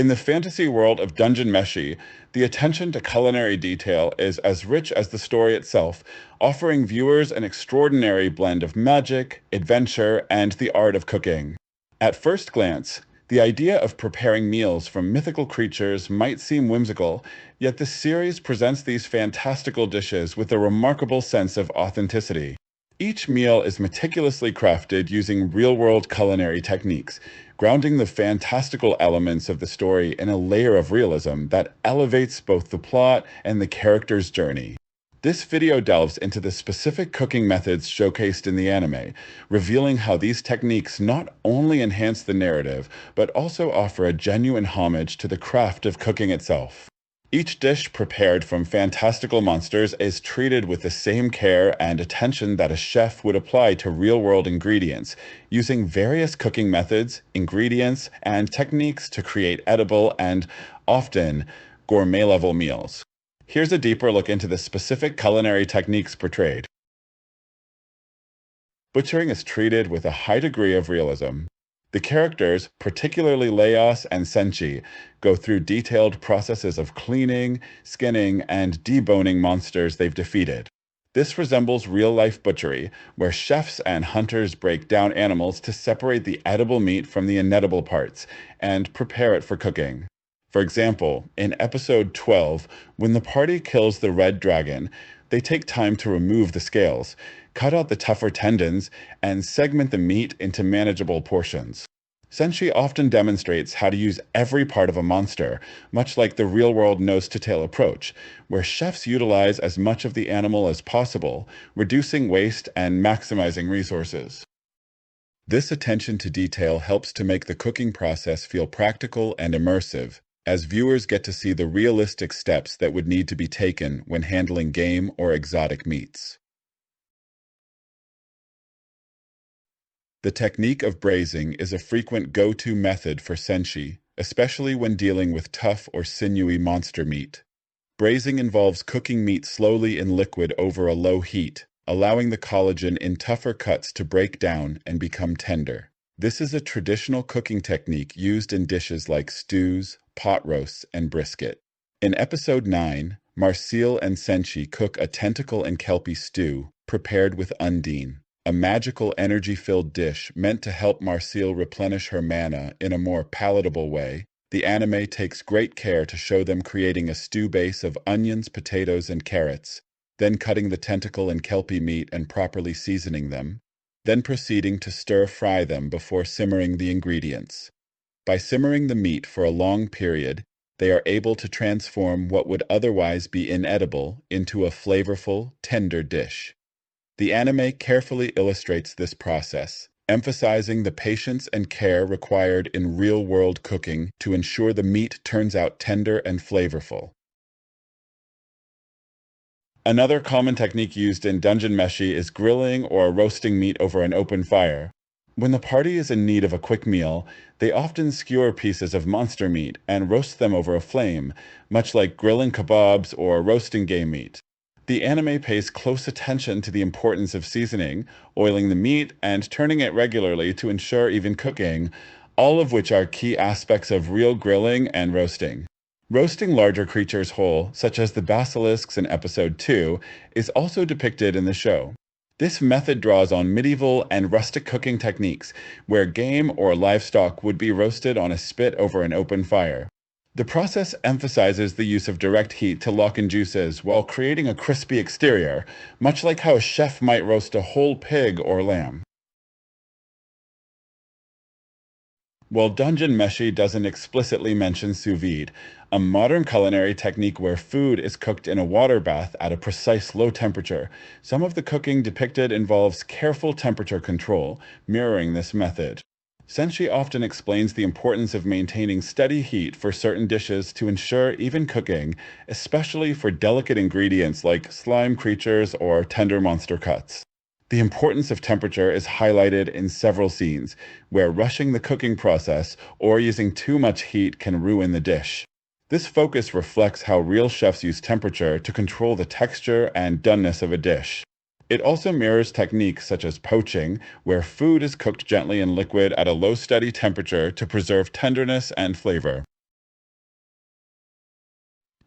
In the fantasy world of Dungeon Meshi, the attention to culinary detail is as rich as the story itself, offering viewers an extraordinary blend of magic, adventure, and the art of cooking. At first glance, the idea of preparing meals from mythical creatures might seem whimsical, yet the series presents these fantastical dishes with a remarkable sense of authenticity. Each meal is meticulously crafted using real-world culinary techniques, grounding the fantastical elements of the story in a layer of realism that elevates both the plot and the character's journey. This video delves into the specific cooking methods showcased in the anime, revealing how these techniques not only enhance the narrative, but also offer a genuine homage to the craft of cooking itself. Each dish prepared from fantastical monsters is treated with the same care and attention that a chef would apply to real-world ingredients, using various cooking methods, ingredients, and techniques to create edible and, often, gourmet-level meals. Here's a deeper look into the specific culinary techniques portrayed. Butchering is treated with a high degree of realism. The characters, particularly Leos and Senshi, go through detailed processes of cleaning, skinning, and deboning monsters they've defeated. This resembles real-life butchery, where chefs and hunters break down animals to separate the edible meat from the inedible parts and prepare it for cooking. For example, in episode 12, when the party kills the red dragon, they take time to remove the scales, cut out the tougher tendons, and segment the meat into manageable portions. Senshi often demonstrates how to use every part of a monster, much like the real-world nose-to-tail approach, where chefs utilize as much of the animal as possible, reducing waste and maximizing resources. This attention to detail helps to make the cooking process feel practical and immersive, as viewers get to see the realistic steps that would need to be taken when handling game or exotic meats. The technique of braising is a frequent go-to method for Senshi, especially when dealing with tough or sinewy monster meat. Braising involves cooking meat slowly in liquid over a low heat, allowing the collagen in tougher cuts to break down and become tender. This is a traditional cooking technique used in dishes like stews, pot roasts, and brisket. In episode 9, Marcille and Senshi cook a tentacle and kelpie stew prepared with undine, a magical energy-filled dish meant to help Marcille replenish her mana in a more palatable way. The anime takes great care to show them creating a stew base of onions, potatoes, and carrots, then cutting the tentacle and kelpie meat and properly seasoning them, then proceeding to stir-fry them before simmering the ingredients. By simmering the meat for a long period, they are able to transform what would otherwise be inedible into a flavorful, tender dish. The anime carefully illustrates this process, emphasizing the patience and care required in real-world cooking to ensure the meat turns out tender and flavorful. Another common technique used in Dungeon Meshi is grilling or roasting meat over an open fire. When the party is in need of a quick meal, they often skewer pieces of monster meat and roast them over a flame, much like grilling kebabs or roasting game meat. The anime pays close attention to the importance of seasoning, oiling the meat, and turning it regularly to ensure even cooking, all of which are key aspects of real grilling and roasting. Roasting larger creatures whole, such as the basilisks in episode 2, is also depicted in the show. This method draws on medieval and rustic cooking techniques, where game or livestock would be roasted on a spit over an open fire. The process emphasizes the use of direct heat to lock in juices while creating a crispy exterior, much like how a chef might roast a whole pig or lamb. While Dungeon Meshi doesn't explicitly mention sous vide, a modern culinary technique where food is cooked in a water bath at a precise low temperature, some of the cooking depicted involves careful temperature control, mirroring this method. Senshi often explains the importance of maintaining steady heat for certain dishes to ensure even cooking, especially for delicate ingredients like slime creatures or tender monster cuts. The importance of temperature is highlighted in several scenes, where rushing the cooking process or using too much heat can ruin the dish. This focus reflects how real chefs use temperature to control the texture and doneness of a dish. It also mirrors techniques such as poaching, where food is cooked gently in liquid at a low steady temperature to preserve tenderness and flavor.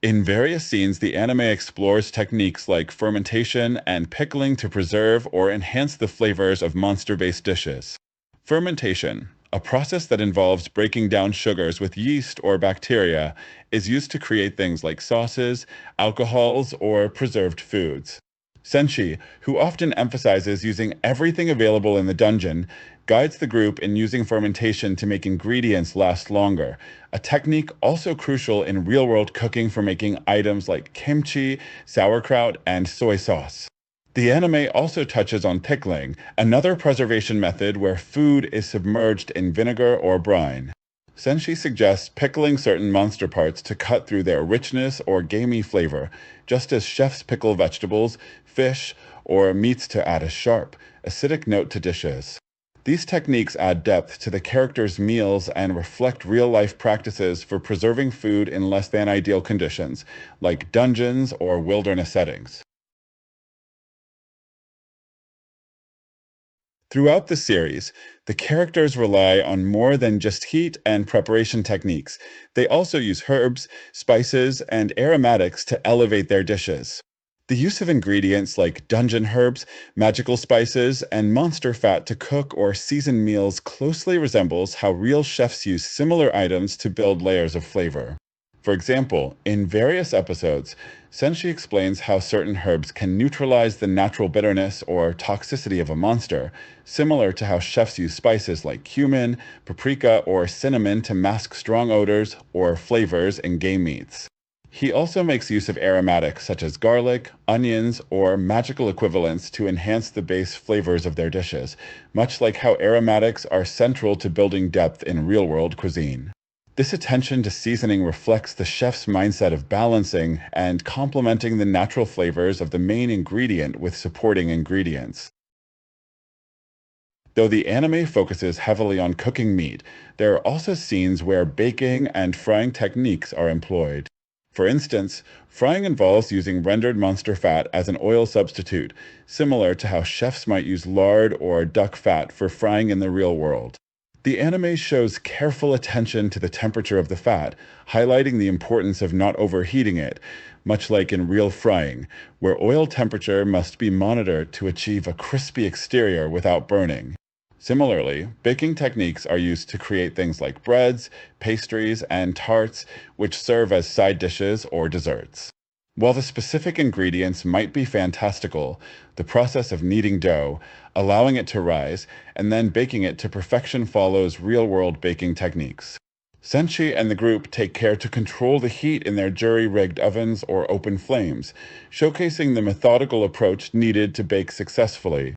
In various scenes, the anime explores techniques like fermentation and pickling to preserve or enhance the flavors of monster based dishes. Fermentation, a process that involves breaking down sugars with yeast or bacteria, is used to create things like sauces, alcohols, or preserved foods. Senshi, who often emphasizes using everything available in the dungeon, guides the group in using fermentation to make ingredients last longer, a technique also crucial in real world cooking for making items like kimchi, sauerkraut, and soy sauce. The anime also touches on pickling, another preservation method where food is submerged in vinegar or brine. Senshi suggests pickling certain monster parts to cut through their richness or gamey flavor, just as chefs pickle vegetables, fish, or meats to add a sharp, acidic note to dishes. These techniques add depth to the characters' meals and reflect real life practices for preserving food in less than ideal conditions, like dungeons or wilderness settings. Throughout the series, the characters rely on more than just heat and preparation techniques. They also use herbs, spices, and aromatics to elevate their dishes. The use of ingredients like dungeon herbs, magical spices, and monster fat to cook or season meals closely resembles how real chefs use similar items to build layers of flavor. For example, in various episodes, Senshi explains how certain herbs can neutralize the natural bitterness or toxicity of a monster, similar to how chefs use spices like cumin, paprika, or cinnamon to mask strong odors or flavors in game meats. He also makes use of aromatics such as garlic, onions, or magical equivalents to enhance the base flavors of their dishes, much like how aromatics are central to building depth in real world cuisine. This attention to seasoning reflects the chef's mindset of balancing and complementing the natural flavors of the main ingredient with supporting ingredients. Though the anime focuses heavily on cooking meat, there are also scenes where baking and frying techniques are employed. For instance, frying involves using rendered monster fat as an oil substitute, similar to how chefs might use lard or duck fat for frying in the real world. The anime shows careful attention to the temperature of the fat, highlighting the importance of not overheating it, much like in real frying, where oil temperature must be monitored to achieve a crispy exterior without burning. Similarly, baking techniques are used to create things like breads, pastries, and tarts, which serve as side dishes or desserts. While the specific ingredients might be fantastical, the process of kneading dough, allowing it to rise, and then baking it to perfection follows real-world baking techniques. Senshi and the group take care to control the heat in their jury-rigged ovens or open flames, showcasing the methodical approach needed to bake successfully.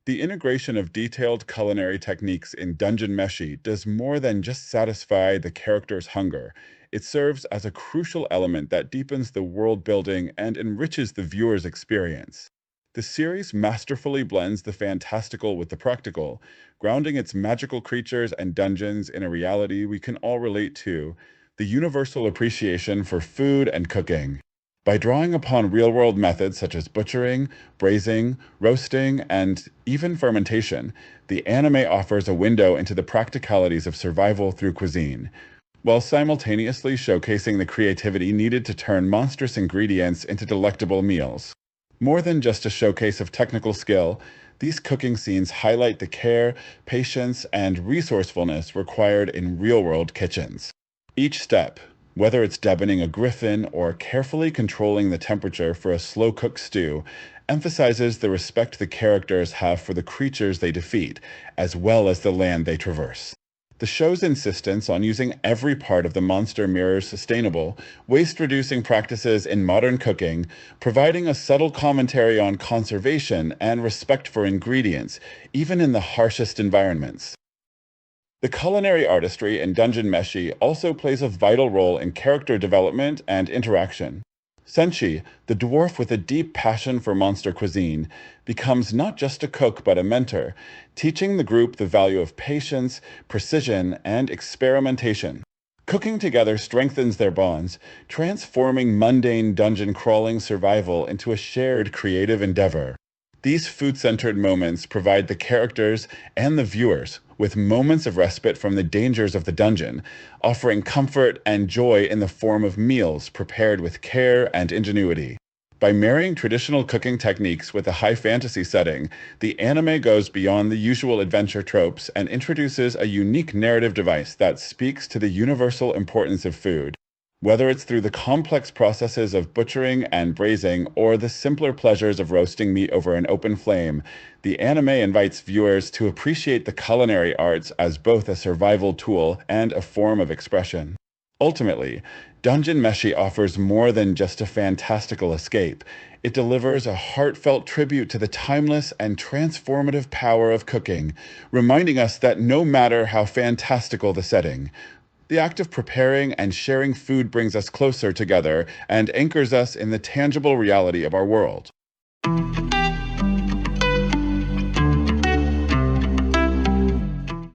The integration of detailed culinary techniques in Dungeon Meshi does more than just satisfy the character's hunger. It serves as a crucial element that deepens the world building and enriches the viewer's experience. The series masterfully blends the fantastical with the practical, grounding its magical creatures and dungeons in a reality we can all relate to, the universal appreciation for food and cooking. By drawing upon real world methods such as butchering, braising, roasting, and even fermentation, the anime offers a window into the practicalities of survival through cuisine, while simultaneously showcasing the creativity needed to turn monstrous ingredients into delectable meals. More than just a showcase of technical skill, these cooking scenes highlight the care, patience, and resourcefulness required in real world kitchens. Each step, whether it's deboning a griffin or carefully controlling the temperature for a slow cooked stew, emphasizes the respect the characters have for the creatures they defeat, as well as the land they traverse. The show's insistence on using every part of the monster mirrors sustainable, waste reducing practices in modern cooking, providing a subtle commentary on conservation and respect for ingredients, even in the harshest environments. The culinary artistry in Dungeon Meshi also plays a vital role in character development and interaction. Senshi, the dwarf with a deep passion for monster cuisine, becomes not just a cook but a mentor, teaching the group the value of patience, precision, and experimentation. Cooking together strengthens their bonds, transforming mundane dungeon crawling survival into a shared creative endeavor. These food-centered moments provide the characters and the viewers with moments of respite from the dangers of the dungeon, offering comfort and joy in the form of meals prepared with care and ingenuity. By marrying traditional cooking techniques with a high fantasy setting, the anime goes beyond the usual adventure tropes and introduces a unique narrative device that speaks to the universal importance of food. Whether it's through the complex processes of butchering and braising or the simpler pleasures of roasting meat over an open flame, the anime invites viewers to appreciate the culinary arts as both a survival tool and a form of expression. Ultimately, Dungeon Meshi offers more than just a fantastical escape. It delivers a heartfelt tribute to the timeless and transformative power of cooking, reminding us that no matter how fantastical the setting, the act of preparing and sharing food brings us closer together and anchors us in the tangible reality of our world.